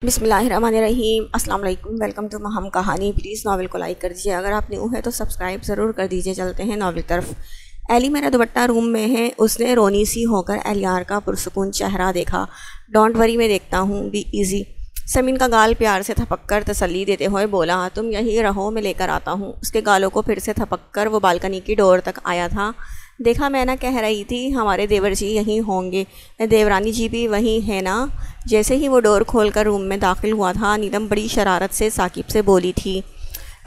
बिस्मिल्लाहिर्रहमानिर्रहीम। अस्सलाम वालेकुम। वेलकम टू हम कहानी। प्लीज़ नावल को लाइक कर दीजिए, अगर आप न्यू है तो सब्सक्राइब ज़रूर कर दीजिए। चलते हैं नावल तरफ। एली मेरा दुपट्टा रूम में है। उसने रोनी सी होकर एलियार का पुरसुकून चेहरा देखा। डोंट वरी, मैं देखता हूँ, बी इजी। समीन का गाल प्यार से थपक कर तसल्ली देते हुए बोला, तुम यही रहो, मैं लेकर आता हूँ। उसके गालों को फिर से थपक कर वो बालकनी की डोर तक आया था। देखा, मैं ना कह रही थी हमारे देवर जी यहीं होंगे, देवरानी जी भी वहीं है ना। जैसे ही वो डोर खोलकर रूम में दाखिल हुआ था, नीलम बड़ी शरारत से साकिब से बोली थी।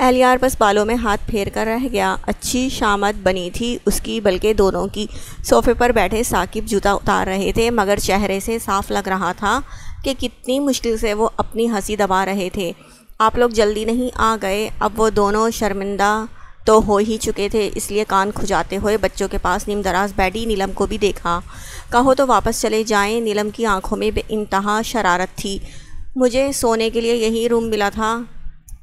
एलियार बस बालों में हाथ फेर कर रह गया। अच्छी शामत बनी थी उसकी, बल्कि दोनों की। सोफे पर बैठे साकिब जूता उतार रहे थे, मगर चेहरे से साफ लग रहा था कि कितनी मुश्किल से वो अपनी हंसी दबा रहे थे। आप लोग जल्दी नहीं आ गए? अब वो दोनों शर्मिंदा तो हो ही चुके थे, इसलिए कान खुजाते हुए बच्चों के पास नीम दराज बैठी नीलम को भी देखा। कहो तो वापस चले जाएं। नीलम की आंखों में बेइंतहा शरारत थी। मुझे सोने के लिए यही रूम मिला था।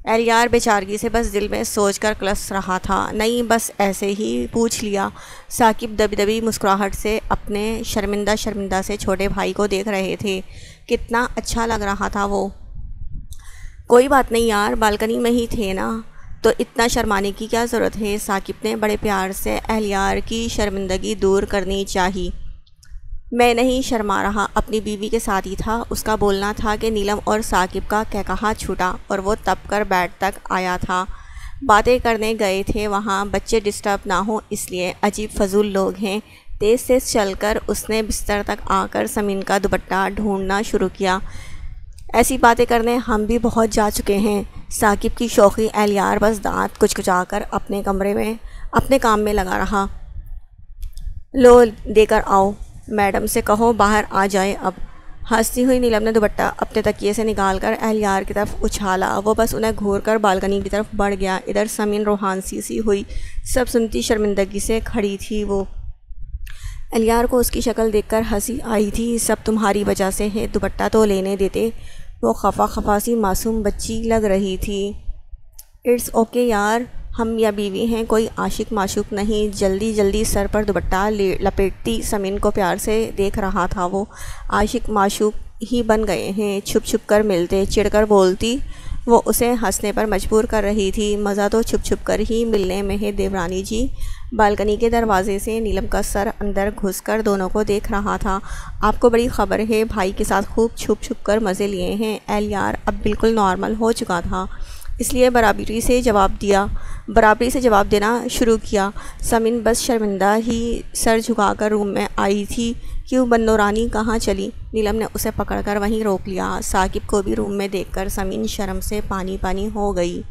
एलियार बेचारगी से बस दिल में सोच कर कलस रहा था। नहीं, बस ऐसे ही पूछ लिया। साकिब दबी दबी मुस्कुराहट से अपने शर्मिंदा से छोटे भाई को देख रहे थे। कितना अच्छा लग रहा था वो। कोई बात नहीं यार, बालकनी में ही थे ना, तो इतना शर्माने की क्या ज़रूरत है। साकिब ने बड़े प्यार से एलियार की शर्मिंदगी दूर करनी चाहिए। मैं नहीं शर्मा रहा, अपनी बीवी के साथ ही था। उसका बोलना था कि नीलम और साकिब का कहकहा छूटा और वो तप कर बेड तक आया था। बातें करने गए थे वहाँ, बच्चे डिस्टर्ब ना हो इसलिए। अजीब फजूल लोग हैं। तेज़ तेज़ चलकर उसने बिस्तर तक आकर समीन का दुपट्टा ढूंढना शुरू किया। ऐसी बातें करने हम भी बहुत जा चुके हैं। साकिब की शौक़ी एलियार बस दांत कुचकुचाकर अपने कमरे में अपने काम में लगा रहा। लो देकर आओ, मैडम से कहो बाहर आ जाए अब। हंसती हुई नीलम ने दुपट्टा अपने तकिए से निकालकर एलियार की तरफ उछाला। वो बस उन्हें घूर कर बालकनी की तरफ बढ़ गया। इधर समीन रोहानसी सी हुई सब सुनती शर्मिंदगी से खड़ी थी। वो एलियार को उसकी शक्ल देखकर हंसी आई थी। सब तुम्हारी वजह से है, दुपट्टा तो लेने देते। वो खफा सी मासूम बच्ची लग रही थी। इट्स ओके यार, हम या बीवी हैं, कोई आशिक माशूक नहीं। जल्दी जल्दी सर पर दुपट्टा लपेटती समीन को प्यार से देख रहा था वो। आशिक माशूक ही बन गए हैं, छुप छुप कर मिलते, चिढ़कर बोलती। वो उसे हंसने पर मजबूर कर रही थी। मज़ा तो छुप छुप कर ही मिलने में है देवरानी जी। बालकनी के दरवाजे से नीलम का सर अंदर घुसकर दोनों को देख रहा था। आपको बड़ी खबर है, भाई के साथ खूब छुप छुप कर मज़े लिए हैं। एलियार अब बिल्कुल नॉर्मल हो चुका था, इसलिए बराबरी से जवाब देना शुरू किया। समीन बस शर्मिंदा ही सर झुकाकर रूम में आई थी। क्यों बन्नो रानी, कहाँ चली? नीलम ने उसे पकड़कर वहीं रोक लिया। साकिब को भी रूम में देखकर समीन शर्म से पानी पानी हो गई।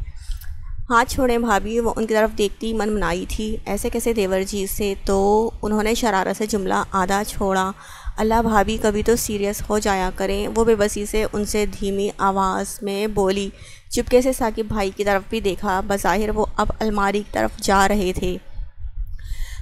हाथ छोड़ें भाभी, वो उनकी तरफ देखती मन मनाई थी। ऐसे कैसे देवर जी से? तो उन्होंने शरारत से जुमला आधा छोड़ा। अल्लाह भाभी, कभी तो सीरियस हो जाया करें। वो बेबसी से उनसे धीमी आवाज़ में बोली। चुपके से साकिब भाई की तरफ भी देखा। बज़ाहिर वो अब अलमारी की तरफ जा रहे थे,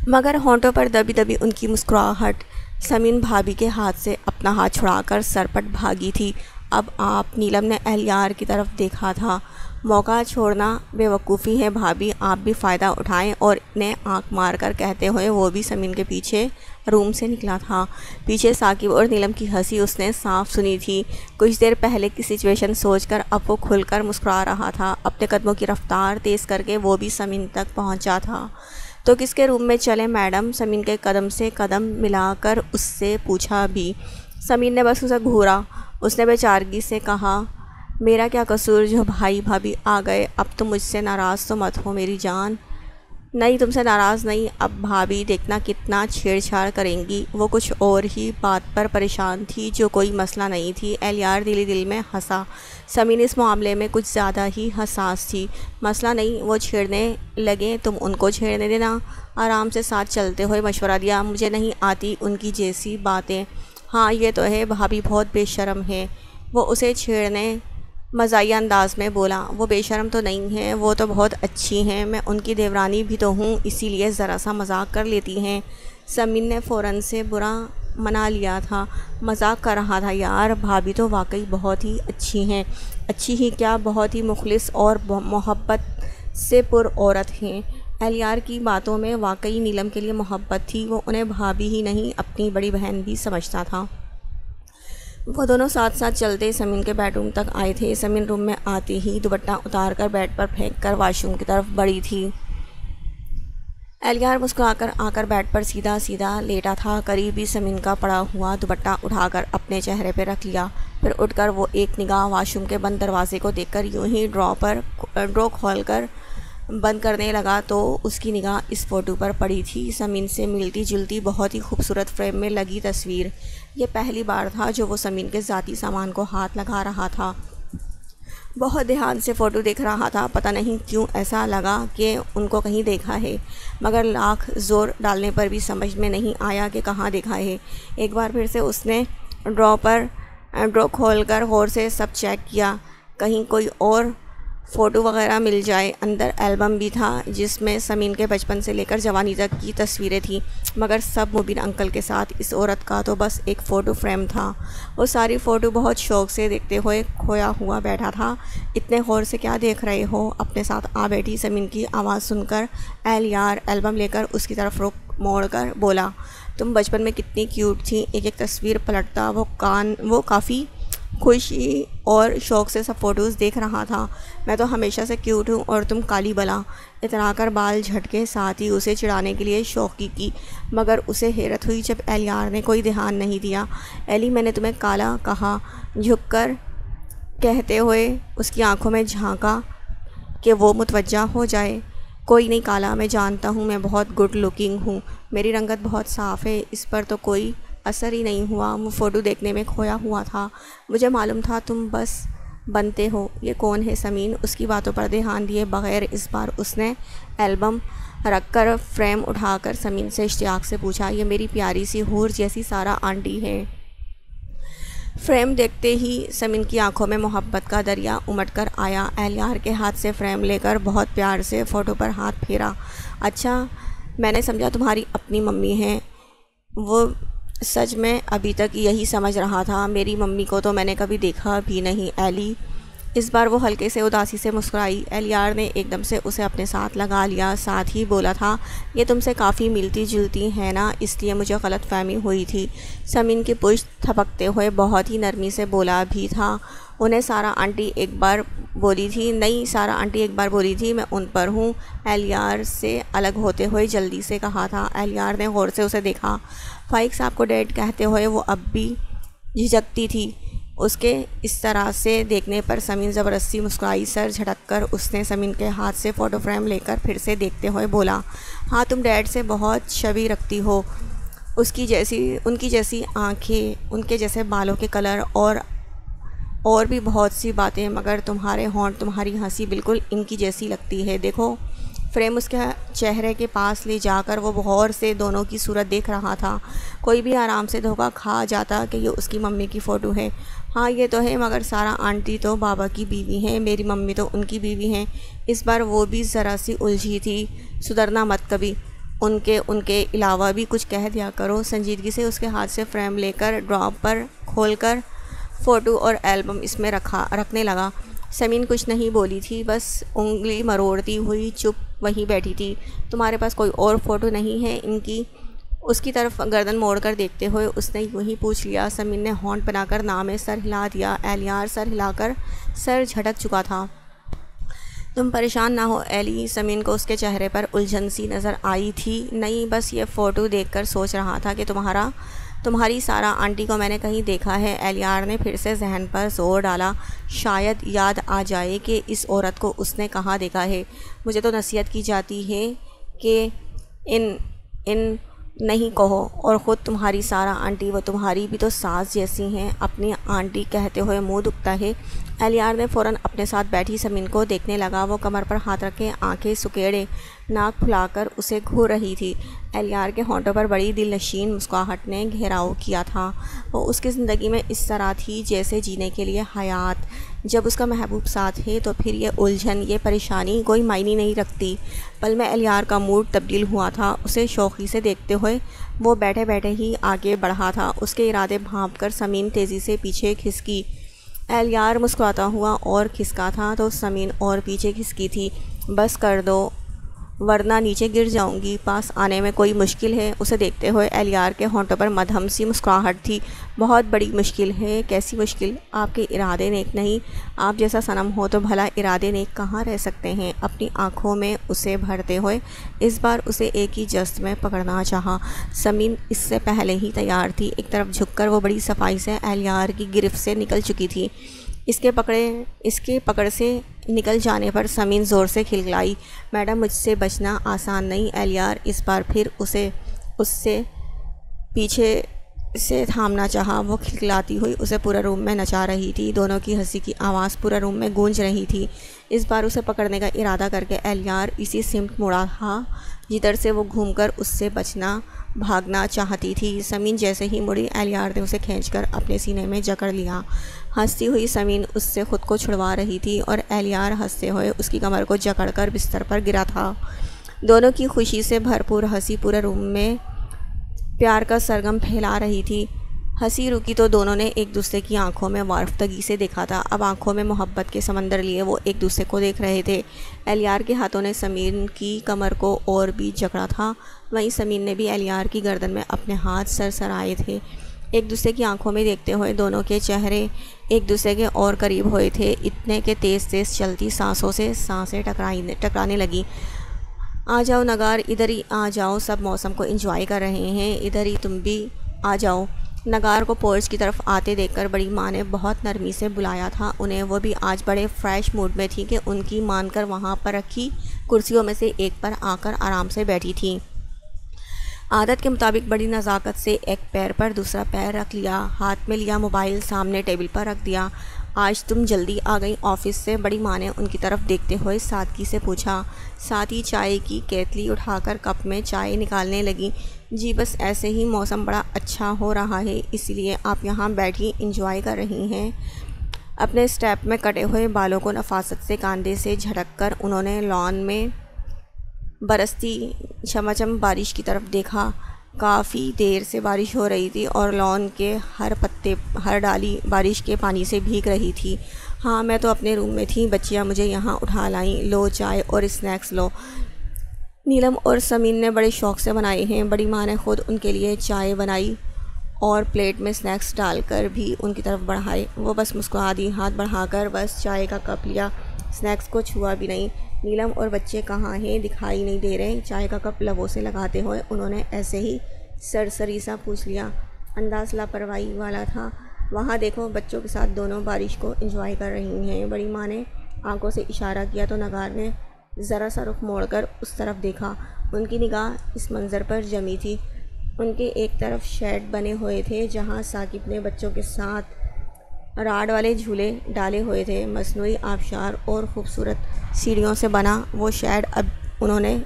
मगर होंठों पर दबी दबी उनकी मुस्कुराहट समीन भाभी के हाथ से अपना हाथ छुड़ाकर सरपट भागी थी। अब आप? नीलम ने एलियार की तरफ देखा था। मौका छोड़ना बेवकूफ़ी है भाभी, आप भी फ़ायदा उठाएं। और ने आंख मार कर कहते हुए वो भी समीन के पीछे रूम से निकला था। पीछे साकिब और नीलम की हंसी उसने साफ सुनी थी। कुछ देर पहले की सिचुएशन सोचकर अब वो खुलकर मुस्कुरा रहा था। अपने कदमों की रफ्तार तेज़ करके वो भी समीन तक पहुंचा था। तो किसके रूम में चले मैडम? समीन के कदम से कदम मिलाकर उससे पूछा भी। समीन ने बस उसे घूरा। उसने बेचारगी से कहा, मेरा क्या कसूर जो भाई भाभी आ गए? अब तुम मुझसे नाराज़ तो मत हो मेरी जान। नहीं, तुमसे नाराज़ नहीं। अब भाभी देखना कितना छेड़छाड़ करेंगी। वो कुछ और ही बात पर परेशान थी जो कोई मसला नहीं थी। एलियार दिल में हंसा। समीन इस मामले में कुछ ज़्यादा ही हसास थी। मसला नहीं, वो छेड़ने लगे, तुम उनको छेड़ने देना। आराम से साथ चलते हुए मशवरा दिया। मुझे नहीं आती उनकी जैसी बातें। हाँ ये तो है, भाभी बहुत बेशर्म है। वो उसे छेड़ने मज़ाहिया अंदाज में बोला। वो बेशर्म तो नहीं है, वो तो बहुत अच्छी हैं। मैं उनकी देवरानी भी तो हूँ, इसीलिए ज़रा सा मजाक कर लेती हैं। समीन ने फ़ौरन से बुरा मना लिया था। मजाक कर रहा था यार, भाभी तो वाकई बहुत ही अच्छी हैं। अच्छी ही क्या, बहुत ही मुखलिस और मोहब्बत से पुर औरत हैं। एलियार की बातों में वाकई नीलम के लिए मोहब्बत थी। वो उन्हें भाभी ही नहीं, अपनी बड़ी बहन भी समझता था। वो दोनों साथ साथ चलते समीन के बेडरूम तक आए थे। समीन रूम में आते ही दुपट्टा उतार कर बेड पर फेंक कर वॉशरूम की तरफ बढ़ी थी। एलियार मुस्कुराकर आकर बेड पर सीधा सीधा लेटा था। करीब ही समीन का पड़ा हुआ दुपट्टा उठाकर अपने चेहरे पर रख लिया। फिर उठकर वो एक निगाह वॉशरूम के बंद दरवाजे को देखकर यूं ही ड्रॉ खोलकर बंद करने लगा तो उसकी निगाह इस फ़ोटो पर पड़ी थी। समीन से मिलती जुलती बहुत ही खूबसूरत फ्रेम में लगी तस्वीर। ये पहली बार था जो वो समीन के ज़ाती सामान को हाथ लगा रहा था। बहुत ध्यान से फ़ोटो देख रहा था। पता नहीं क्यों ऐसा लगा कि उनको कहीं देखा है, मगर लाख ज़ोर डालने पर भी समझ में नहीं आया कि कहाँ देखा है। एक बार फिर से उसने ड्रॉ खोलकर गौर से सब चेक किया, कहीं कोई और फ़ोटो वगैरह मिल जाए। अंदर एल्बम भी था जिसमें समीन के बचपन से लेकर जवानी तक की तस्वीरें थी, मगर सब मुबीन अंकल के साथ। इस औरत का तो बस एक फ़ोटो फ्रेम था। वो सारी फ़ोटो बहुत शौक़ से देखते हुए खोया हुआ बैठा था। इतने गौर से क्या देख रहे हो? अपने साथ आ बैठी समीन की आवाज़ सुनकर एलियार एल्बम लेकर उसकी तरफ रुख मोड़कर बोला, तुम बचपन में कितनी क्यूट थी। एक एक तस्वीर पलटता वो काफ़ी खुशी और शौक़ से सब फ़ोटोज़ देख रहा था। मैं तो हमेशा से क्यूट हूँ और तुम काली बला। इतराकर बाल झटके, साथ ही उसे चिढ़ाने के लिए शौक़ी की, मगर उसे हैरत हुई जब एलियार ने कोई ध्यान नहीं दिया। एली, मैंने तुम्हें काला कहा, झुककर कहते हुए उसकी आंखों में झांका कि वो मुतवज्जा हो जाए। कोई नहीं काला, मैं जानता हूँ, मैं बहुत गुड लुकिंग हूँ, मेरी रंगत बहुत साफ़ है। इस पर तो कोई असर ही नहीं हुआ। वो फ़ोटो देखने में खोया हुआ था। मुझे मालूम था तुम बस बनते हो। ये कौन है समीन? उसकी बातों पर ध्यान दिए बगैर इस बार उसने एल्बम रखकर फ्रेम उठाकर समीन से इश्तियाक से पूछा, ये मेरी प्यारी सी हूर जैसी सारा आंटी है। फ्रेम देखते ही समीन की आंखों में मोहब्बत का दरिया उमड़ कर आया। एलियार के हाथ से फ्रेम लेकर बहुत प्यार से फ़ोटो पर हाथ फेरा। अच्छा, मैंने समझा तुम्हारी अपनी मम्मी है। वो सच में अभी तक यही समझ रहा था। मेरी मम्मी को तो मैंने कभी देखा भी नहीं एली। इस बार वो हल्के से उदासी से मुस्कुराई। एलियार ने एकदम से उसे अपने साथ लगा लिया, साथ ही बोला था, ये तुमसे काफ़ी मिलती जुलती है ना, इसलिए मुझे गलतफहमी हुई थी। समीन की पुश्त थपकते हुए बहुत ही नरमी से बोला भी था, उन्हें सारा आंटी एक बार बोली थी। नहीं, सारा आंटी एक बार बोली थी, मैं उन पर हूँ। एलियार से अलग होते हुए जल्दी से कहा था। एलियार ने गौर से उसे देखा। फाइक साहब को डैड कहते हुए वो अब भी झिझकती थी। उसके इस तरह से देखने पर समीन ज़बरदस्ती मुस्कुराई। सर झटककर उसने समीन के हाथ से फ़ोटो फ्रेम लेकर फिर से देखते हुए बोला, हाँ, तुम डैड से बहुत शबीह रखती हो। उनकी जैसी आँखें, उनके जैसे बालों के कलर और भी बहुत सी बातें, मगर तुम्हारे होंठ, तुम्हारी हंसी बिल्कुल इनकी जैसी लगती है। देखो, फ्रेम उसके चेहरे के पास ले जाकर वो गौर से दोनों की सूरत देख रहा था। कोई भी आराम से धोखा खा जाता कि ये उसकी मम्मी की फ़ोटो है। हाँ, ये तो है, मगर सारा आंटी तो बाबा की बीवी हैं, मेरी मम्मी तो उनकी बीवी हैं। इस बार वो भी ज़रा सी उलझी थी। सुधरना मत कभी। उनके अलावा भी कुछ कह दिया करो। संजीदगी से उसके हाथ से फ्रेम लेकर ड्रॉप पर खोलकर फ़ोटो और एल्बम इसमें रखने लगा। समीन कुछ नहीं बोली थी, बस उंगली मरोड़ती हुई चुप वहीं बैठी थी। तुम्हारे पास कोई और फ़ोटो नहीं है इनकी? उसकी तरफ गर्दन मोड़कर देखते हुए उसने यूं ही पूछ लिया। समीन ने होंठ बनाकर ना में सर हिला दिया। एलियार सर हिलाकर सर झटक चुका था। तुम परेशान ना हो एली। समीन को उसके चेहरे पर उलझन सी नज़र आई थी। नहीं, बस ये फ़ोटो देखकर सोच रहा था कि तुम्हारी सारा आंटी को मैंने कहीं देखा है। एलियार ने फिर से जहन पर जोर डाला। शायद याद आ जाए कि इस औरत को उसने कहाँ देखा है। मुझे तो नसीहत की जाती है कि इन नहीं कहो। और ख़ुद तुम्हारी सारा आंटी, वो तुम्हारी भी तो सास जैसी हैं। अपनी आंटी कहते हुए मुंह दुखता है। एलियार ने फ़ौरन अपने साथ बैठी समीन को देखने लगा। वो कमर पर हाथ रखे, आंखें सुकेड़े, नाक फुलाकर उसे घूर रही थी। एलियार के होंठों पर बड़ी दिलनशीन मुस्कुराहट ने घेराव किया था। वो उसकी ज़िंदगी में इस तरह थी जैसे जीने के लिए हयात। जब उसका महबूब साथ है तो फिर ये उलझन, ये परेशानी कोई मायने नहीं रखती। पल में एलियार का मूड तब्दील हुआ था। उसे शौक़ी से देखते हुए वो बैठे बैठे ही आगे बढ़ा था। उसके इरादे भांपकर समीन तेज़ी से पीछे खिसकी। एलियार मुस्कुराता हुआ और खिसका था तो समीन और पीछे खिसकी थी। बस कर दो, वरना नीचे गिर जाऊंगी। पास आने में कोई मुश्किल है? उसे देखते हुए एलियार के होंठों पर मधम सी मुस्कुराहट थी। बहुत बड़ी मुश्किल है। कैसी मुश्किल? आपके इरादे नेक नहीं। आप जैसा सनम हो तो भला इरादे नेक कहाँ रह सकते हैं? अपनी आंखों में उसे भरते हुए इस बार उसे एक ही जस्त में पकड़ना चाहा। समीन इससे पहले ही तैयार थी। एक तरफ झुककर वो बड़ी सफाई से एलियार की गिरफ्त से निकल चुकी थी। इसके पकड़ से निकल जाने पर समीन ज़ोर से खिलखिलाई। मैडम, मुझसे बचना आसान नहीं। एलियार इस बार फिर उससे पीछे से थामना चाहा। वो खिलखिलाती हुई उसे पूरा रूम में नचा रही थी। दोनों की हंसी की आवाज़ पूरा रूम में गूंज रही थी। इस बार उसे पकड़ने का इरादा करके एलियार इसी सिमत मुड़ा था जिधर से वो घूमकर उससे भागना चाहती थी। समीन जैसे ही मुड़ी, एलियार ने उसे खींचकर अपने सीने में जकड़ लिया। हंसती हुई समीन उससे खुद को छुड़वा रही थी और एलियार हंसते हुए उसकी कमर को जकड़कर बिस्तर पर गिरा था। दोनों की खुशी से भरपूर हंसी पूरे रूम में प्यार का सरगम फैला रही थी। हंसी रुकी तो दोनों ने एक दूसरे की आंखों में वारफ्तगी से देखा था। अब आंखों में मोहब्बत के समंदर लिए वो एक दूसरे को देख रहे थे। एलियार के हाथों ने समीन की कमर को और भी जकड़ा था। वहीं समीन ने भी एलियार की गर्दन में अपने हाथ सरसराए थे। एक दूसरे की आंखों में देखते हुए दोनों के चेहरे एक दूसरे के और करीब हुए थे। इतने के तेज़ तेज़ चलती सांसों से सांसें टकराने लगी। आ जाओ नगार, इधर ही आ जाओ। सब मौसम को एंजॉय कर रहे हैं, इधर ही तुम भी आ जाओ। नगार को पोर्च की तरफ आते देखकर बड़ी माँ ने बहुत नरमी से बुलाया था उन्हें। वो भी आज बड़े फ्रेश मूड में थी कि उनकी मानकर वहाँ पर रखी कुर्सियों में से एक पर आकर आराम से बैठी थी। आदत के मुताबिक बड़ी नज़ाकत से एक पैर पर दूसरा पैर रख लिया। हाथ में लिया मोबाइल सामने टेबल पर रख दिया। आज तुम जल्दी आ गई ऑफिस से? बड़ी माँ ने उनकी तरफ देखते हुए सादगी से पूछा। साथ ही चाय की केतली उठाकर कप में चाय निकालने लगी। जी बस ऐसे ही, मौसम बड़ा अच्छा हो रहा है इसलिए आप यहाँ बैठी एंजॉय कर रही हैं। अपने स्टेप में कटे हुए बालों को नफासत से कांधे से झटककर उन्होंने लॉन में बरसती झमाझम बारिश की तरफ देखा। काफ़ी देर से बारिश हो रही थी और लॉन के हर डाली बारिश के पानी से भीग रही थी। हाँ, मैं तो अपने रूम में थी, बच्चियाँ मुझे यहाँ उठा लाईं। लो चाय और स्नैक्स लो। नीलम और समीन ने बड़े शौक़ से बनाए हैं। बड़ी माँ ने खुद उनके लिए चाय बनाई और प्लेट में स्नैक्स डालकर भी उनकी तरफ बढ़ाए। वो बस मुस्कुरा दी, हाथ बढ़ाकर बस चाय का कप लिया, स्नैक्स को छुआ भी नहीं। नीलम और बच्चे कहाँ हैं? दिखाई नहीं दे रहे। चाय का कप लबों से लगाते हुए उन्होंने ऐसे ही सरसरी सा पूछ लिया। अंदाज लापरवाही वाला था। वहाँ देखो, बच्चों के साथ दोनों बारिश को एंजॉय कर रही हैं। बड़ी माँ ने आंखों से इशारा किया तो नगार ने ज़रा सा रुख मोड़कर उस तरफ देखा। उनकी निगाह इस मंज़र पर जमी थी। उनके एक तरफ शेड बने हुए थे जहाँ साकिब ने बच्चों के साथ राड वाले झूले डाले हुए थे। मसनूई आबशार और ख़ूबसूरत सीढ़ियों से बना वो शेड अब उन्होंने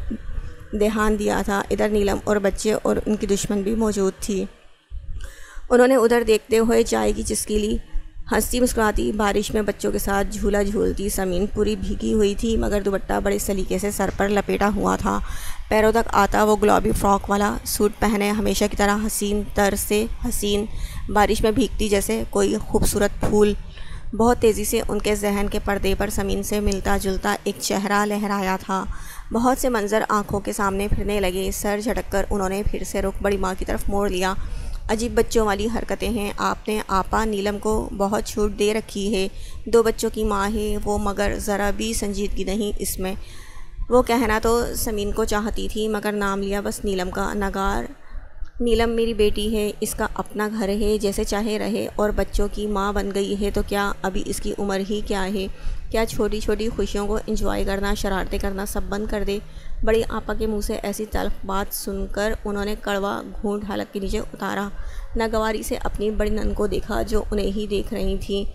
ध्यान दिया था। इधर नीलम और बच्चे और उनकी दुश्मन भी मौजूद थी। उन्होंने उधर देखते हुए चाय की चुस्की ली। हंसती मुस्कुराती बारिश में बच्चों के साथ झूला झूलती समीन पूरी भीगी हुई थी, मगर दुपट्टा बड़े सलीके से सर पर लपेटा हुआ था। पैरों तक आता वो गुलाबी फ्रॉक वाला सूट पहने हमेशा की तरह हसीन तर से हसीन, बारिश में भीगती जैसे कोई खूबसूरत फूल। बहुत तेज़ी से उनके जहन के पर्दे पर समीन से मिलता जुलता एक चेहरा लहराया था। बहुत से मंजर आंखों के सामने फिरने लगे। सर झटककर उन्होंने फिर से रुख बड़ी माँ की तरफ मोड़ लिया। अजीब बच्चों वाली हरकतें हैं आपने। आपा नीलम को बहुत छूट दे रखी है। 2 बच्चों की माँ है वो, मगर ज़रा भी संजीदगी नहीं इसमें। वो कहना तो समीन को चाहती थी मगर नाम लिया बस नीलम का। नगार, नीलम मेरी बेटी है, इसका अपना घर है, जैसे चाहे रहे। और बच्चों की माँ बन गई है तो क्या अभी इसकी उम्र ही क्या है? क्या छोटी छोटी खुशियों को एंजॉय करना, शरारतें करना सब बंद कर दे? बड़ी आपा के मुंह से ऐसी तल्ख बात सुनकर उन्होंने कड़वा घूंट हलक के नीचे उतारा। नागवारी से अपनी बड़ी नन को देखा जो उन्हें ही देख रही थी।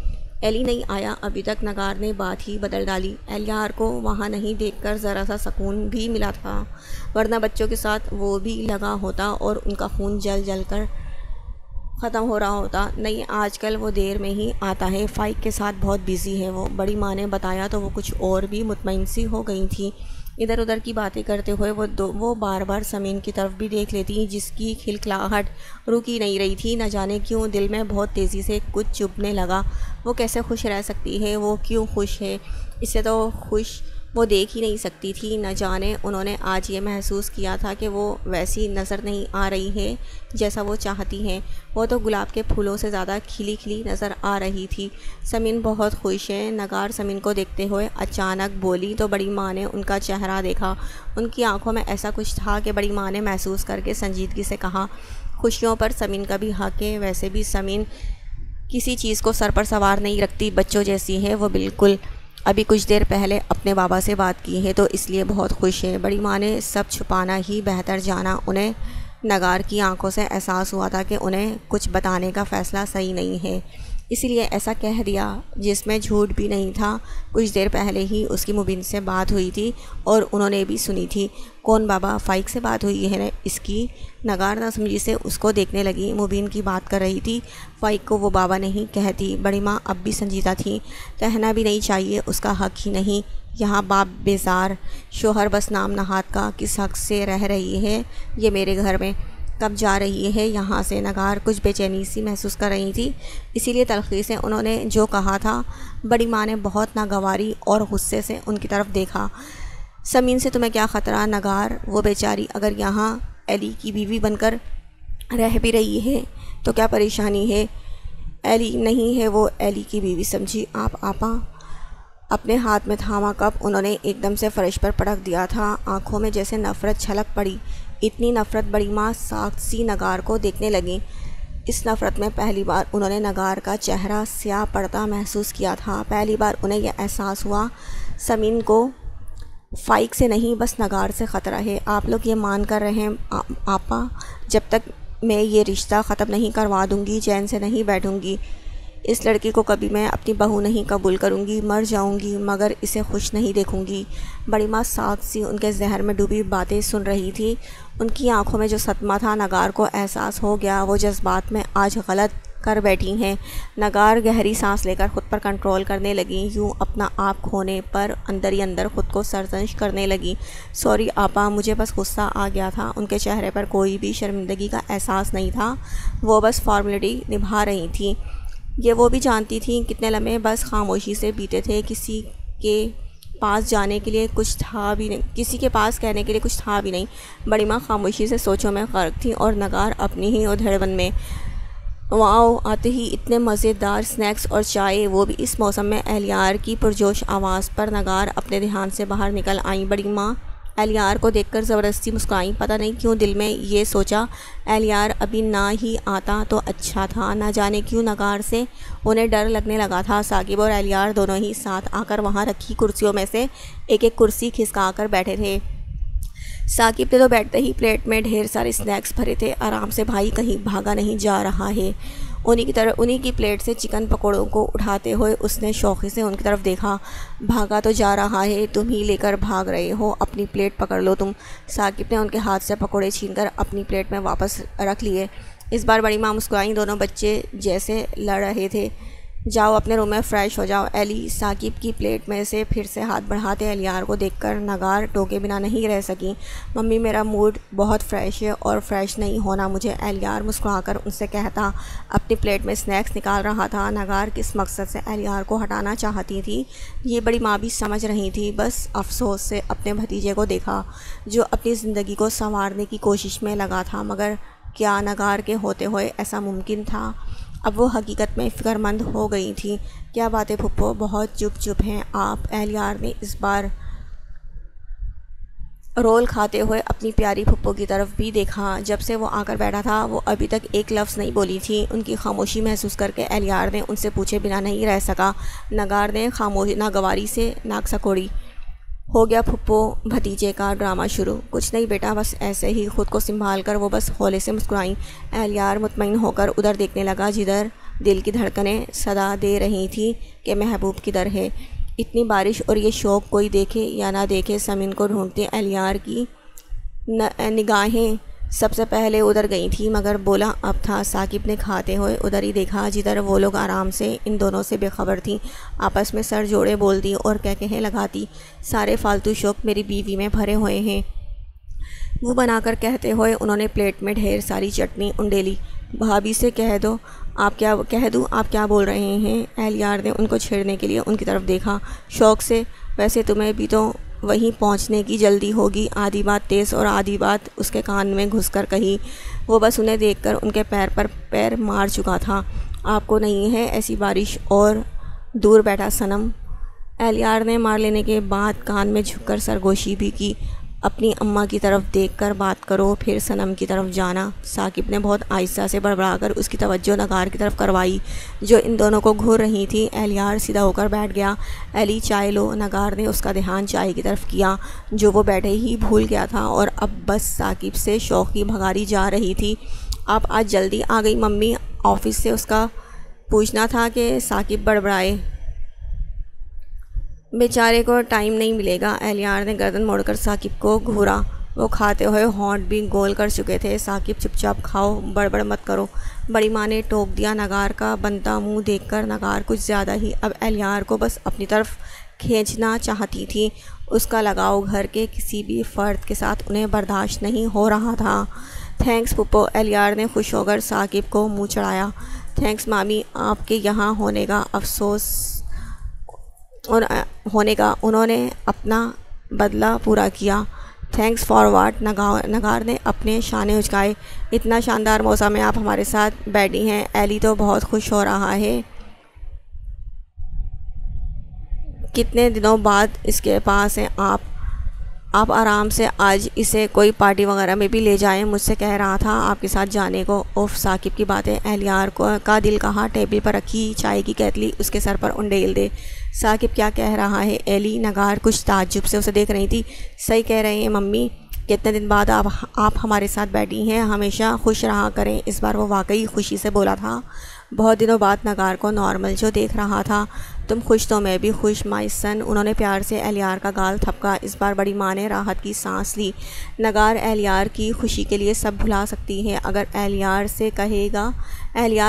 एली नहीं आया अभी तक। नगार ने बात ही बदल डाली। एलियार को वहाँ नहीं देखकर ज़रा सा सुकून भी मिला था, वरना बच्चों के साथ वो भी लगा होता और उनका खून जल कर ख़त्म हो रहा होता। नहीं, आजकल वो देर में ही आता है, फ़ाइक के साथ बहुत बिज़ी है वो। बड़ी माँ ने बताया तो वो कुछ और भी मुतमईन सी हो गई थी। इधर उधर की बातें करते हुए वो बार बार समीन की तरफ भी देख लेती जिसकी खिलखिलाहट रुकी नहीं रही थी। न जाने क्यों दिल में बहुत तेज़ी से कुछ चुभने लगा। वो कैसे खुश रह सकती है? वो क्यों खुश है? इससे तो खुश वो देख ही नहीं सकती थी। न जाने उन्होंने आज ये महसूस किया था कि वो वैसी नज़र नहीं आ रही है जैसा वो चाहती हैं। वो तो गुलाब के फूलों से ज़्यादा खिली खिली नज़र आ रही थी। समीन बहुत खुश है। नगार समीन को देखते हुए अचानक बोली तो बड़ी माँ ने उनका चेहरा देखा। उनकी आंखों में ऐसा कुछ था कि बड़ी माँ ने महसूस करके संजीदगी से कहा, खुशियों पर समीन का भी हक है। वैसे भी समीन किसी चीज़ को सर पर सवार नहीं रखती, बच्चों जैसी है वो बिल्कुल। अभी कुछ देर पहले अपने बाबा से बात की है तो इसलिए बहुत खुश है। बड़ी माँ ने सब छुपाना ही बेहतर जाना। उन्हें नगार की आंखों से एहसास हुआ था कि उन्हें कुछ बताने का फ़ैसला सही नहीं है, इसीलिए ऐसा कह दिया, जिसमें झूठ भी नहीं था। कुछ देर पहले ही उसकी मुबीन से बात हुई थी और उन्होंने भी सुनी थी। कौन बाबा? फ़ाइक से बात हुई है इसकी। नगार ना समझी से उसको देखने लगी। मुबीन की बात कर रही थी। फ़ाइक को वो बाबा नहीं कहती। बड़ी माँ अब भी संजीदा थी। कहना भी नहीं चाहिए, उसका हक ही नहीं। यहाँ बाप बेजार, शोहर बस नाम नहात का किस हक से रह रही है ये मेरे घर में? कब जा रही है यहाँ से? नगार कुछ बेचैनी सी महसूस कर रही थी, इसीलिए तलखी से उन्होंने जो कहा था। बड़ी माँ ने बहुत नागवारी और गुस्से से उनकी तरफ देखा। समीन से तुम्हें क्या ख़तरा नगार? वो बेचारी अगर यहाँ एली की बीवी बनकर रह भी रही है तो क्या परेशानी है? एली नहीं है वो एली की बीवी समझी आप आपा। अपने हाथ में थामा कप उन्होंने एकदम से फर्श पर पटक दिया था। आंखों में जैसे नफ़रत छलक पड़ी। इतनी नफ़रत बड़ी माँ साक्षी नगार को देखने लगी। इस नफ़रत में पहली बार उन्होंने नगार का चेहरा स्याह पड़ता महसूस किया था। पहली बार उन्हें यह एहसास हुआ समीन को फ़ाइक से नहीं बस नगार से ख़तरा है। आप लोग ये मान कर रहे हैं आपा, जब तक मैं ये रिश्ता ख़त्म नहीं करवा दूँगी चैन से नहीं बैठूँगी। इस लड़की को कभी मैं अपनी बहू नहीं कबूल करूँगी। मर जाऊँगी मगर इसे खुश नहीं देखूँगी। बड़ी माँ साक्षी उनके जहर में डूबी बातें सुन रही थी। उनकी आंखों में जो सदमा था नगार को एहसास हो गया। वो जज्बात में आज गलत कर बैठी हैं। नगार गहरी सांस लेकर ख़ुद पर कंट्रोल करने लगी। यूँ अपना आप खोने पर अंदर ही अंदर ख़ुद को सरजनिश करने लगी। सॉरी आपा, मुझे बस गुस्सा आ गया था। उनके चेहरे पर कोई भी शर्मिंदगी का एहसास नहीं था। वो बस फॉर्मेलिटी निभा रही थी। ये वो भी जानती थी कितने लम्हे बस खामोशी से बीते थे। किसी के पास जाने के लिए कुछ था भी नहीं, किसी के पास कहने के लिए कुछ था भी नहीं। बड़ी माँ खामोशी से सोचों में गर्क थी और नगार अपनी ही उधेड़बन में। वाओ, आते ही इतने मज़ेदार स्नैक्स और चाय, वो भी इस मौसम में। एलियार की पुरजोश आवाज़ पर नगार अपने ध्यान से बाहर निकल आई। बड़ी माँ एलियार को देखकर ज़बरदस्ती मुस्कुराई। पता नहीं क्यों दिल में ये सोचा, एलियार अभी ना ही आता तो अच्छा था। ना जाने क्यों नगार से उन्हें डर लगने लगा था। साकिब और एलियार दोनों ही साथ आकर वहाँ रखी कुर्सियों में से एक एक कुर्सी खिसका कर बैठे थे। साकिब ने तो बैठते ही प्लेट में ढेर सारे स्नैक्स भरे थे। आराम से भाई, कहीं भागा नहीं जा रहा है। उन्हीं की प्लेट से चिकन पकौड़ों को उठाते हुए उसने शौक़ी से उनकी तरफ देखा। भागा तो जा रहा है, तुम ही लेकर भाग रहे हो। अपनी प्लेट पकड़ लो तुम। साकिब ने उनके हाथ से पकौड़े छीनकर अपनी प्लेट में वापस रख लिए। इस बार बड़ी माँ मुस्कुराई। दोनों बच्चे जैसे लड़ रहे थे। जाओ अपने रूम में फ़्रेश हो जाओ। एली साकिब की प्लेट में से फिर से हाथ बढ़ाते एलियार को देखकर नगार टोके बिना नहीं रह सकी। मम्मी, मेरा मूड बहुत फ़्रेश है और फ्रेश नहीं होना मुझे, एलियार मुस्कुराकर उनसे कहता अपनी प्लेट में स्नैक्स निकाल रहा था। नगार किस मकसद से एलियार को हटाना चाहती थी ये बड़ी माँ भी समझ रही थी। बस अफसोस से अपने भतीजे को देखा जो अपनी ज़िंदगी को संवारने की कोशिश में लगा था। मगर क्या नगार के होते हुए ऐसा मुमकिन था? अब वो हकीकत में फ़िक्रमंद हो गई थी। क्या बातें फुप्पो, बहुत चुप हैं आप। एलियार ने इस बार रोल खाते हुए अपनी प्यारी फुप्पो की तरफ भी देखा। जब से वो आकर बैठा था वो अभी तक एक लफ्ज़ नहीं बोली थी। उनकी खामोशी महसूस करके एलियार ने उनसे पूछे बिना नहीं रह सका। नगार ने नागवारी से नाक सकोड़ी। हो गया फुप्पो भतीजे का ड्रामा शुरू? कुछ नहीं बेटा, बस ऐसे ही। खुद को संभाल कर वो बस हौले से मुस्कुराई। एलियार मुतमईन होकर उधर देखने लगा जिधर दिल की धड़कनें सदा दे रही थी कि महबूब किधर है। इतनी बारिश और ये शौक़, कोई देखे या ना देखे, समीन को ढूंढते एलियार की निगाहें सबसे पहले उधर गई थी। मगर बोला अब था। साकिब ने खाते हुए उधर ही देखा जिधर वो लोग आराम से इन दोनों से बेखबर थी। आपस में सर जोड़े बोलती और कह लगाती, सारे फालतू शौक़ मेरी बीवी में भरे हुए हैं। मुँह बनाकर कहते हुए उन्होंने प्लेट में ढेर सारी चटनी उंडेली। भाभी से कह दूँ आप क्या बोल रहे हैं? एलियार ने उनको छेड़ने के लिए उनकी तरफ देखा। शौक़ से? वैसे तुम्हें भी तो वहीं पहुंचने की जल्दी होगी। आधी बात तेज़ और आधी बात उसके कान में घुसकर कही। वो बस उन्हें देखकर उनके पैर पर पैर मार चुका था। आपको नहीं है ऐसी बारिश, और दूर बैठा सनम। एलियार ने मार लेने के बाद कान में झुककर सरगोशी भी की। अपनी अम्मा की तरफ देखकर बात करो, फिर सनम की तरफ जाना। साकिब ने बहुत आहिस्ता से बड़बड़ाकर उसकी तवज्जो नगार की तरफ करवाई, जो इन दोनों को घूर रही थी। एलियार सीधा होकर बैठ गया। एली चाय लो। नगार ने उसका ध्यान चाय की तरफ किया, जो वो बैठे ही भूल गया था और अब बस साकिब से शौक़ी भगारी जा रही थी। आप आज जल्दी आ गई मम्मी। ऑफिस से उसका पूछना था कि साकिब बड़बड़ाए। बेचारे को टाइम नहीं मिलेगा। एलियार ने गर्दन मोड़कर साकिब को घूरा। वो खाते हुए होंठ भी गोल कर चुके थे। साकिब चुपचाप खाओ, बड़बड़ मत करो, बड़ी माँ ने टोक दिया। नगार का बनता मुंह देखकर नगार कुछ ज़्यादा ही अब एलियार को बस अपनी तरफ खींचना चाहती थी। उसका लगाव घर के किसी भी फ़र्द के साथ उन्हें बर्दाश्त नहीं हो रहा था। थैंक्स पुप्पो। एलियार ने खुश होकर साकिब को मुँह चढ़ाया। थैंक्स मामी, आपके यहाँ होने का अफसोस और होने का उन्होंने अपना बदला पूरा किया। थैंक्स फॉर वाट। नगार ने अपने शाने उचकाए। इतना शानदार मौसम में आप हमारे साथ बैठी हैं। एली तो बहुत खुश हो रहा है। कितने दिनों बाद इसके पास हैं आप आराम से आज इसे कोई पार्टी वगैरह में भी ले जाएं। मुझसे कह रहा था आपके साथ जाने को। उफ, साकिब की बातें। एलियार का दिल कहा। टेबल पर रखी चाय की केतली उसके सर पर उंडेल दे। साकिब क्या कह रहा है? एली नगार कुछ ताज्जुब से उसे देख रही थी। सही कह रहे हैं मम्मी, कितने दिन बाद आप हमारे साथ बैठी हैं। हमेशा खुश रहा करें। इस बार वो वाकई खुशी से बोला था। बहुत दिनों बाद नगार को नॉर्मल जो देख रहा था। तुम खुश तो मैं भी खुश माई सन। उन्होंने प्यार से एलियार का गाल थपका। इस बार बड़ी माँ ने राहत की सांस ली। नगार एलियार की खुशी के लिए सब भुला सकती है। अगर एलियार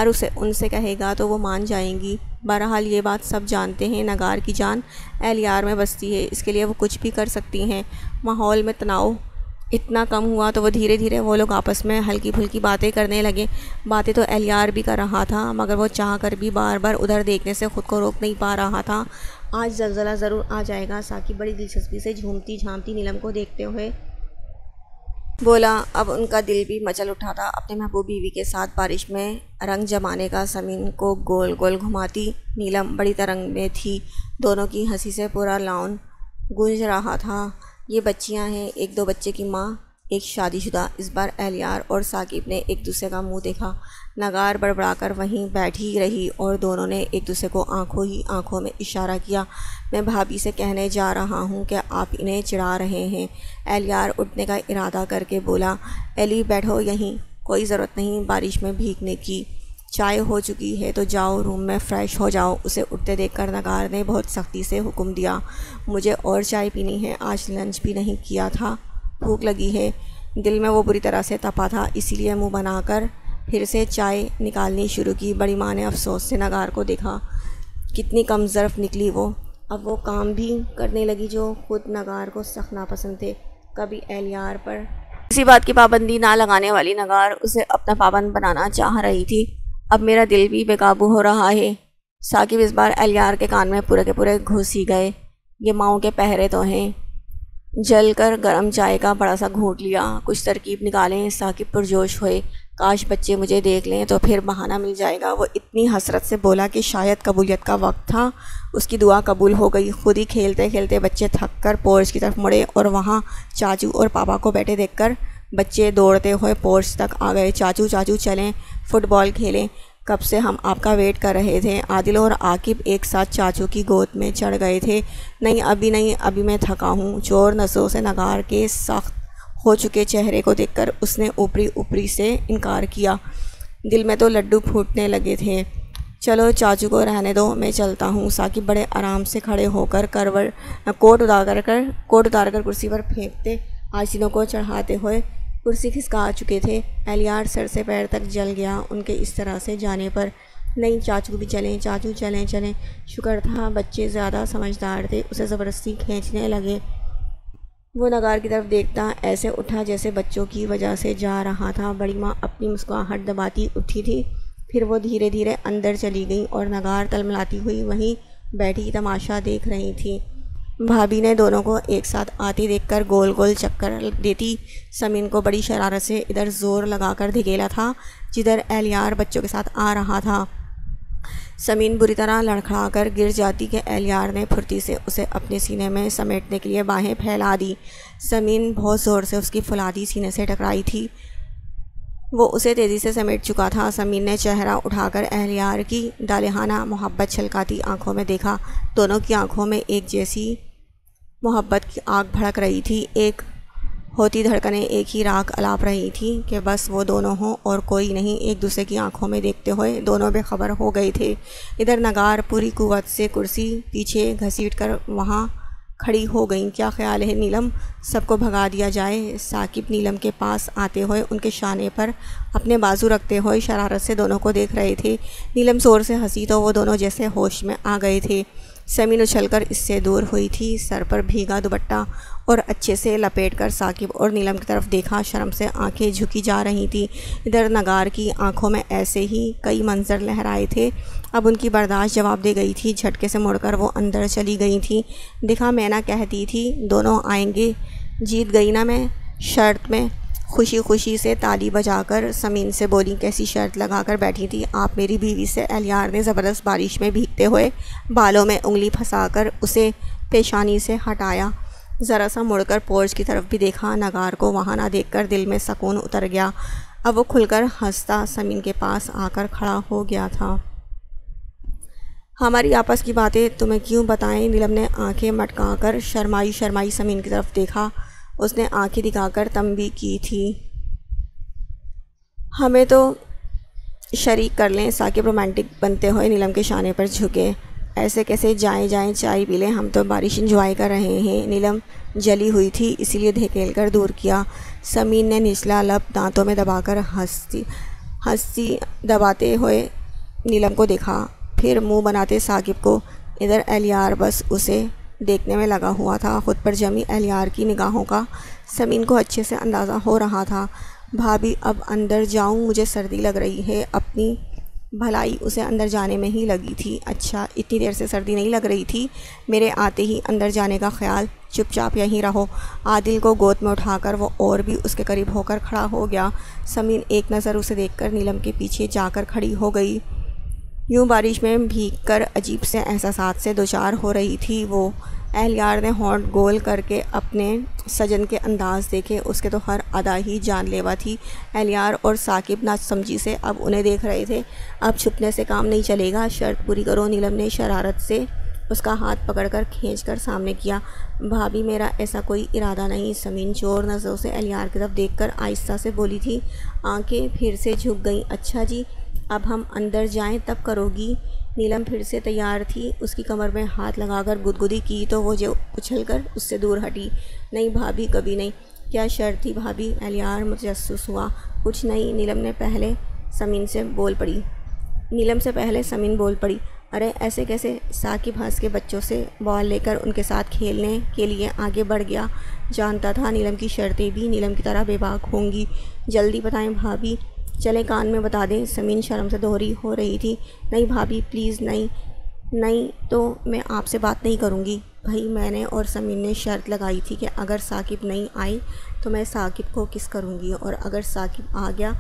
उसे उनसे कहेगा तो वो मान जाएंगी। बहरहाल ये बात सब जानते हैं। नगार की जान एलियार में बसती है, इसके लिए वो कुछ भी कर सकती हैं। माहौल में तनाव इतना कम हुआ तो वो धीरे धीरे वो लोग आपस में हल्की फुल्की बातें करने लगे। बातें तो एलियार भी कर रहा था, मगर वो चाह कर भी बार बार उधर देखने से ख़ुद को रोक नहीं पा रहा था। आज ज़लज़ला ज़रूर आ जाएगा। साकिब बड़ी दिलचस्पी से झूमती झामती नीलम को देखते हुए बोला। अब उनका दिल भी मचल उठा था। अपने महबूब बीवी के साथ बारिश में रंग जमाने का ज़मीन को गोल गोल घुमाती नीलम बड़ी तरंग में थी। दोनों की हंसी से पूरा लॉन गूंज रहा था। ये बच्चियां हैं, एक दो बच्चे की माँ, एक शादीशुदा। इस बार एलियार और साकिब ने एक दूसरे का मुंह देखा। नगार बड़बड़ाकर वहीं बैठी रही और दोनों ने एक दूसरे को आंखों ही आंखों में इशारा किया। मैं भाभी से कहने जा रहा हूँ कि आप इन्हें चिढ़ा रहे हैं। एलियार उठने का इरादा करके बोला। एली बैठो यहीं, कोई ज़रूरत नहीं बारिश में भीगने की। चाय हो चुकी है तो जाओ रूम में फ़्रेश हो जाओ। उसे उठते देखकर नगार ने बहुत सख्ती से हुक्म दिया। मुझे और चाय पीनी है, आज लंच भी नहीं किया था, भूख लगी है। दिल में वो बुरी तरह से तपा था, इसीलिए मुंह बनाकर फिर से चाय निकालनी शुरू की। बड़ी माँ ने अफसोस से नगार को देखा। कितनी कम ज़र्फ़ निकली वो। अब वो काम भी करने लगी जो खुद नगार को सख्त नापसंद थे। कभी एलियार पर किसी बात की पाबंदी ना लगाने वाली नगार उसे अपना पाबंद बनाना चाह रही थी। अब मेरा दिल भी बेकाबू हो रहा है। साकिब इस बार एलियार के कान में पूरे के पूरे घुस ही गए। ये माओं के पहरे तो हैं। जल कर गर्म चाय का बड़ा सा घूंट लिया। कुछ तरकीब निकालें। साकिब पुरजोश हुए। काश बच्चे मुझे देख लें तो फिर बहाना मिल जाएगा। वो इतनी हसरत से बोला कि शायद कबूलियत का वक्त था। उसकी दुआ कबूल हो गई। खुद ही खेलते खेलते बच्चे थक कर पोर्च की तरफ मुड़े और वहाँ चाचू और पापा को बैठे देखकर बच्चे दौड़ते हुए पोर्च तक आ गए। चाचू चाचू चलें, फुटबॉल खेलें, कब से हम आपका वेट कर रहे थे। आदिल और आकिब एक साथ चाचू की गोद में चढ़ गए थे। नहीं, अभी मैं थका हूँ। चोर नसों से नगार के सख्त हो चुके चेहरे को देखकर उसने ऊपरी से इनकार किया। दिल में तो लड्डू फूटने लगे थे। चलो चाचू को रहने दो, मैं चलता हूँ। साकिब बड़े आराम से खड़े होकर कोट उतार कर कुर्सी पर फेंकते आशीनों को चढ़ाते हुए कुर्सी खिसका चुके थे। एलियार सर से पैर तक जल गया उनके इस तरह से जाने पर। नहीं, चाचू भी चलें, चाचू चलें। शुक्र था बच्चे ज़्यादा समझदार थे, उसे ज़बरदस्ती खींचने लगे। वो नगार की तरफ देखता ऐसे उठा जैसे बच्चों की वजह से जा रहा था। बड़ी माँ अपनी मुस्कुराहट दबाती उठी थी। फिर वो धीरे धीरे अंदर चली गई और नगार तलमलाती हुई वहीं बैठी तमाशा देख रही थी। भाभी ने दोनों को एक साथ आती देखकर गोल गोल चक्कर देती समीन को बड़ी शरारत से इधर ज़ोर लगाकर धकेला था जिधर एलियार बच्चों के साथ आ रहा था। समीन बुरी तरह लड़खड़ाकर गिर जाती कि एलियार ने फुर्ती से उसे अपने सीने में समेटने के लिए बाहें फैला दी। समीन बहुत ज़ोर से उसकी फुलादी सीने से टकराई थी। वो उसे तेज़ी से समेट चुका था। समीन ने चेहरा उठाकर एहलियार की दालेहाना मोहब्बत छलकाती आंखों में देखा। दोनों की आंखों में एक जैसी मोहब्बत की आग भड़क रही थी। एक होती धड़कनें एक ही राग अलाप रही थी कि बस वो दोनों हों और कोई नहीं। एक दूसरे की आंखों में देखते हुए दोनों बेखबर हो गए थे। इधर नगार पूरी कुव्वत से कुर्सी पीछे घसीट कर वहाँ खड़ी हो गई। क्या ख्याल है नीलम, सबको भगा दिया जाए? साकिब नीलम के पास आते हुए उनके शाने पर अपने बाजू रखते हुए शरारत से दोनों को देख रहे थे। नीलम ज़ोर से हंसी तो वो दोनों जैसे होश में आ गए थे। समीन उछलकर इससे दूर हुई थी। सर पर भीगा दुपट्टा और अच्छे से लपेटकर साकिब और नीलम की तरफ देखा। शर्म से आंखें झुकी जा रही थी। इधर नगार की आंखों में ऐसे ही कई मंजर लहराए थे। अब उनकी बर्दाश्त जवाब दे गई थी। झटके से मुड़कर वो अंदर चली गई थी। देखा, मैं ना कहती थी दोनों आएंगे। जीत गई ना मैं शर्त में। खुशी खुशी से ताली बजाकर समीन से बोली, कैसी शर्त लगाकर बैठी थी आप मेरी बीवी से? एलियार ने ज़बरदस्त बारिश में भीगते हुए बालों में उंगली फंसाकर उसे पेशानी से हटाया। ज़रा सा मुड़कर पोर्च की तरफ भी देखा। नगार को वहाँ ना देखकर दिल में सुकून उतर गया। अब वो खुलकर हंसता समीन के पास आकर खड़ा हो गया था। हमारी आपस की बातें तुम्हें क्यों बताएं? नीलम ने आंखें मटकाकर शर्माई शर्माई समीन की तरफ देखा। उसने आंखें दिखाकर तंबी की थी, हमें तो शरीक कर लें। साकिब रोमांटिक बनते हुए नीलम के शाने पर झुके। ऐसे कैसे जाएं चाय पी लें, हम तो बारिश इंजॉय कर रहे हैं। नीलम जली हुई थी इसीलिए धकेल कर दूर किया। समीन ने निचला लब दांतों में दबाकर हंसी दबाते हुए नीलम को देखा, फिर मुंह बनाते साकिब को। इधर एलियार बस उसे देखने में लगा हुआ था। खुद पर जमी एलियार की निगाहों का समीन को अच्छे से अंदाज़ा हो रहा था। भाभी अब अंदर जाऊं, मुझे सर्दी लग रही है। अपनी भलाई उसे अंदर जाने में ही लगी थी। अच्छा, इतनी देर से सर्दी नहीं लग रही थी? मेरे आते ही अंदर जाने का ख्याल, चुपचाप यहीं रहो। आदिल को गोद में उठाकर वो और भी उसके करीब होकर खड़ा हो गया। समीन एक नज़र उसे देखकर नीलम के पीछे जाकर खड़ी हो गई। यूँ बारिश में भीगकर अजीब से एहसासात से दोचार हो रही थी वो। एहलियार ने होंठ गोल करके अपने सजन के अंदाज़ देखे। उसके तो हर अदा ही जानलेवा थी। एहलियार और साकिब नासमझी से अब उन्हें देख रहे थे। अब छुपने से काम नहीं चलेगा, शर्त पूरी करो। नीलम ने शरारत से उसका हाथ पकड़कर खींचकर सामने किया। भाभी, मेरा ऐसा कोई इरादा नहीं। समीन चोर नज़रों से एहलियार की तरफ देखकर आहिस्ता से बोली थी। आंखें फिर से झुक गईं। अच्छा जी, अब हम अंदर जाएं तब करोगी? नीलम फिर से तैयार थी। उसकी कमर में हाथ लगाकर गुदगुदी की तो वो जो उछलकर उससे दूर हटी। नहीं भाभी, कभी नहीं। क्या शर्त थी भाभी? एहलियार मुतजस्सिस हुआ। कुछ नहीं। नीलम से पहले समीन बोल पड़ी। अरे ऐसे कैसे? साकिब हंस के बच्चों से बॉल लेकर उनके साथ खेलने के लिए आगे बढ़ गया। जानता था नीलम की शर्तें भी नीलम की तरह बेबाक होंगी। जल्दी बताएं भाभी, चले कान में बता दें। समीन शर्म से दोहरी हो रही थी। नहीं भाभी, प्लीज़ नहीं तो मैं आपसे बात नहीं करूँगी। भाई, मैंने और समीन ने शर्त लगाई थी कि अगर साकिब नहीं आए तो मैं साकिब को किस करूँगी, और अगर साकिब आ गया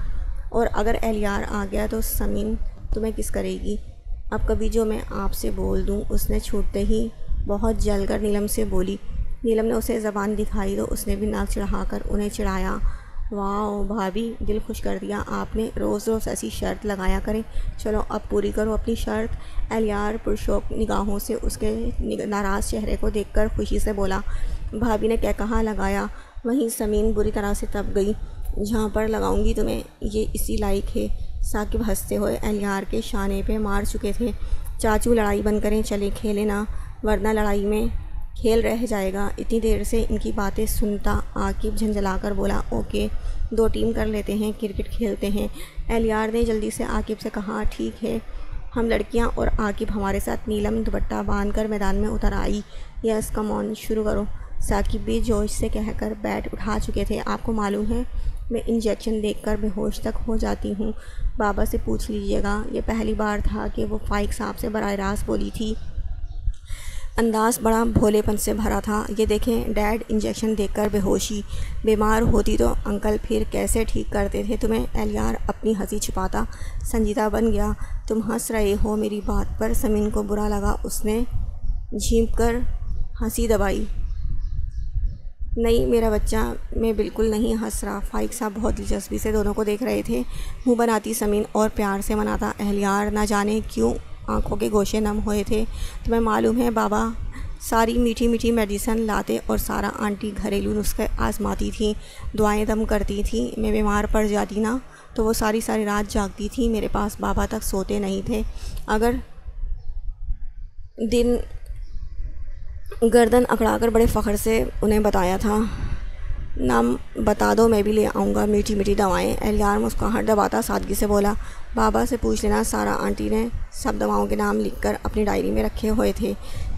और अगर एहलियार आ गया तो समीन तुम्हें किस करेगी। अब कभी जो मैं आपसे बोल दूँ। उसने छूटते ही बहुत जलकर नीलम से बोली। नीलम ने उसे ज़बान दिखाई तो उसने भी नाक चढ़ाकर उन्हें चिढ़ाया। वाह भाभी, दिल खुश कर दिया आपने। रोज़ रोज़ ऐसी शर्त लगाया करें। चलो अब पूरी करो अपनी शर्त। एहलियार पुरशौक निगाहों से उसके नाराज़ चेहरे को देखकर खुशी से बोला। भाभी ने क्या कहा लगाया? वहीं समीन बुरी तरह से तप गई। जहाँ पर लगाऊंगी तुम्हें, ये इसी लायक है। साकिब हंसते हुए एहलियार के शाने पे मार चुके थे। चाचू, लड़ाई बंद करें, चले खेले ना, वरना लड़ाई में खेल रह जाएगा। इतनी देर से इनकी बातें सुनता आकिब झंझलाकर बोला, ओके, 2 टीम कर लेते हैं, क्रिकेट खेलते हैं। एहलियार ने जल्दी से आकिब से कहा, ठीक है, हम लड़कियां और आकिब हमारे साथ। नीलम दुपट्टा बांधकर मैदान में उतर आई। यस, कम ऑन, शुरू करो। साकिब भी जोश से कहकर बैट उठा चुके थे। आपको मालूम है, मैं इंजेक्शन देखकर बेहोश तक हो जाती हूँ। बाबा से पूछ लीजिएगा। ये पहली बार था कि वो फाइक साहब से बराह रास्त बोली थी। अंदाज़ बड़ा भोलेपन से भरा था। ये देखें डैड इंजेक्शन देकर बेहोशी, बीमार होती तो अंकल फिर कैसे ठीक करते थे तुम्हें। एलियार अपनी हंसी छिपाता संजीदा बन गया। तुम हंस रहे हो मेरी बात पर। समीन को बुरा लगा, उसने झींक कर हंसी दबाई। नहीं मेरा बच्चा, मैं बिल्कुल नहीं हंस रहा। फाइक साहब बहुत दिलचस्पी से दोनों को देख रहे थे। मुंह बनाती समीन और प्यार से मनाता एहलियार। ना जाने क्यों आंखों के गोशे नम हुए थे। तुम्हें मालूम है बाबा सारी मीठी मीठी मेडिसिन लाते और सारा आंटी घरेलू नुस्खे आजमाती थी, दुआएं दम करती थी। मैं बीमार पड़ जाती ना तो वो सारी सारी रात जागती थी मेरे पास। बाबा तक सोते नहीं थे। अगर दिन गर्दन अकड़ाकर बड़े फ़ख्र से उन्हें बताया था। नाम बता दो, मैं भी ले आऊँगा मीठी मीठी दवाएं। एहलियार मुस्कुराहट दबाता सादगी से बोला, बाबा से पूछ लेना। सारा आंटी ने सब दवाओं के नाम लिखकर अपनी डायरी में रखे हुए थे।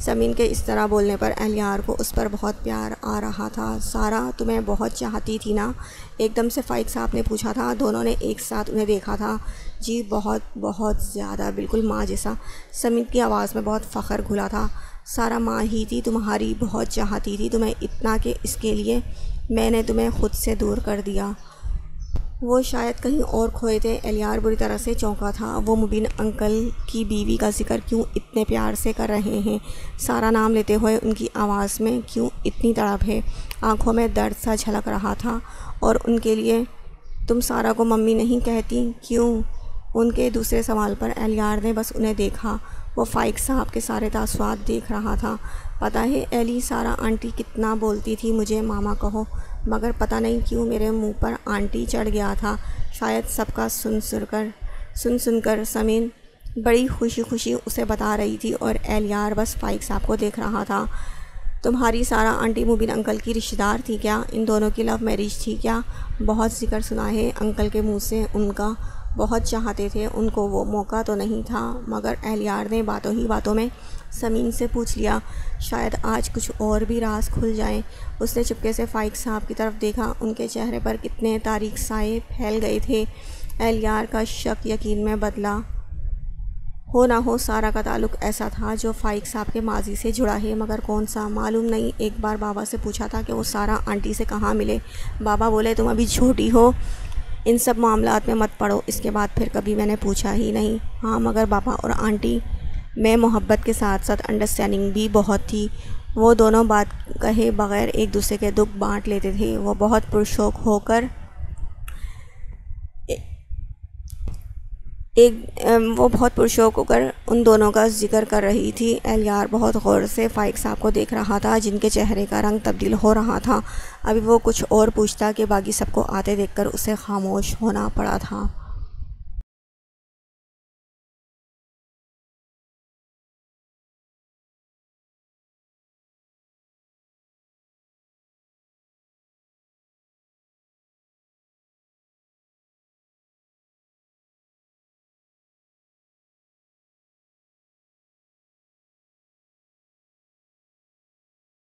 समीन के इस तरह बोलने पर एहलियार को उस पर बहुत प्यार आ रहा था। सारा तुम्हें बहुत चाहती थी ना? एकदम से फाइक साहब ने पूछा था। दोनों ने एक साथ उन्हें देखा था। जी बहुत बहुत ज़्यादा, बिल्कुल माँ जैसा। समीन की आवाज़ में बहुत फ़ख्र घुला था। सारा माँ ही थी, तुम्हारी बहुत चाहती थी तुम्हें, इतना कि इसके लिए मैंने तुम्हें खुद से दूर कर दिया। वो शायद कहीं और खोए थे। एलियार बुरी तरह से चौंका था। वो मुबीन अंकल की बीवी का जिक्र क्यों इतने प्यार से कर रहे हैं? सारा नाम लेते हुए उनकी आवाज़ में क्यों इतनी तड़प है? आंखों में दर्द सा झलक रहा था। और उनके लिए तुम सारा को मम्मी नहीं कहती क्यों? उनके दूसरे सवाल पर एलियार ने बस उन्हें देखा। वो फाइक साहब के सारे तासुरात देख रहा था। पता है एली, सारा आंटी कितना बोलती थी मुझे मामा कहो, मगर पता नहीं क्यों मेरे मुंह पर आंटी चढ़ गया था। शायद सबका सुन सुनकर समीन बड़ी खुशी खुशी उसे बता रही थी और एलियार बस फाइक साहब को देख रहा था। तुम्हारी सारा आंटी मुबीन अंकल की रिश्तेदार थी क्या? इन दोनों की लव मैरिज थी क्या? बहुत जिक्र सुना है अंकल के मुँह से, उनका बहुत चाहते थे उनको। वो मौका तो नहीं था। मगर एहलियार ने बातों ही बातों में समीन से पूछ लिया, शायद आज कुछ और भी राज खुल जाए। उसने चुपके से फाइक साहब की तरफ देखा। उनके चेहरे पर कितने तारीक साए फैल गए थे। एहलियार का शक यकीन में बदला। हो ना हो सारा का ताल्लुक़ ऐसा था जो फाइक साहब के माजी से जुड़ा है, मगर कौन सा मालूम नहीं। एक बार बाबा से पूछा था कि वो सारा आंटी से कहाँ मिले। बाबा बोले तुम अभी छोटी हो, इन सब मामलात में मत पड़ो। इसके बाद फिर कभी मैंने पूछा ही नहीं। हाँ मगर बाबा और आंटी में मोहब्बत के साथ साथ अंडरस्टैंडिंग भी बहुत थी। वो दोनों बात कहे बग़ैर एक दूसरे के दुख बांट लेते थे। वो बहुत पुरशौक होकर उन दोनों का जिक्र कर रही थी। एहलियार बहुत गौर से फाइक साहब को देख रहा था, जिनके चेहरे का रंग तब्दील हो रहा था। अभी वो कुछ और पूछता कि बाकी सबको आते देखकर उसे खामोश होना पड़ा था।